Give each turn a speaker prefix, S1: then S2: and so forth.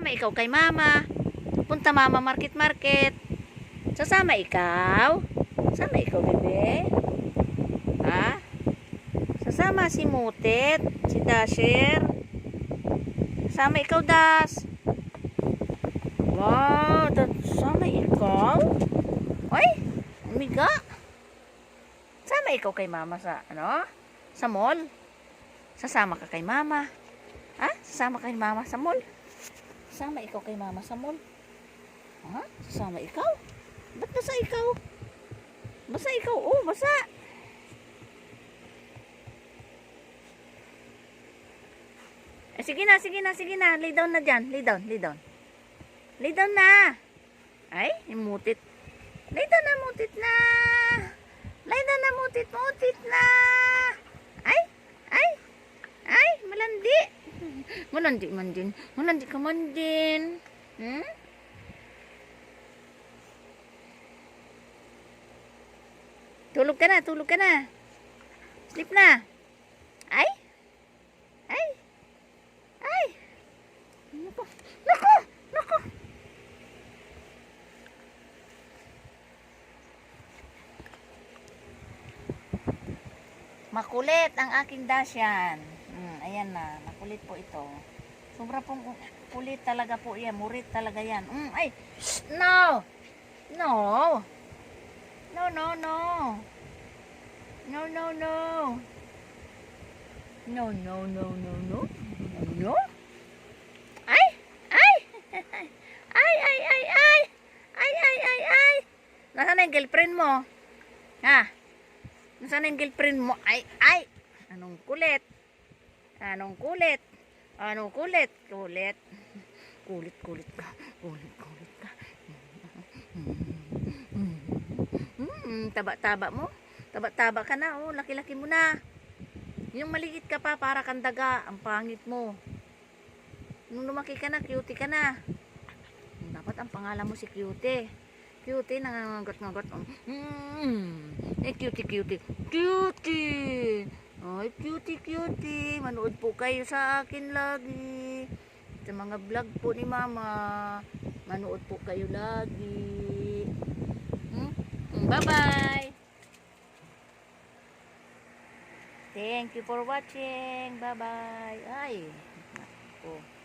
S1: Sasama ikaw kay mama. Punta mama market. Sasama ikaw? Sasama ikaw, bebe? Ha? Sasama si Mutit, si Dasher. Sasama ikaw, Das. Wow, sasama ikaw? Oy, amiga. Sasama ikaw kay mama sa, sa mall? Sasama ka kay mama? Ha? Sasama kay mama sa mall? Sasama ikaw kay mama sa mall? Ha? Sasama ikaw? Ba't basa ikaw? Basa ikaw? Oh, basa. Sige na. Lay down na dyan. Lay down. Lay down na. Ay, mutit. Lay down na, mutit na. Lay down na, mutit na. Ay, malandi. Malandi man din. Malandi ka man din. Tulog ka na. Sleep na. Ay. Naku. Makulit ang aking Dasyan. Ayan na, makulit po ito. Sobra pong kulit talaga po yan. Murit talaga yan. Ay, shh, no. No. Ay. Nasaan na yung girlfriend mo? Ha? Nasaan na yung girlfriend mo? Ay. Anong kulit? Kulit ka. Taba-taba mo. Taba-taba ka na. Oh, laki-laki mo na. Yung maliit ka pa, para kang daga. Ang pangit mo. Nung lumaki ka na, cutie ka na. Dapat ang pangalan mo si Cutie. Cutie, nangangagat-ngagat. Cutie. Ay, cutie. Manood po kayo sa akin lagi. Sa mga vlog po ni Mama. Manood po kayo lagi. Bye-bye. Thank you for watching. Bye-bye. Ay. Oh.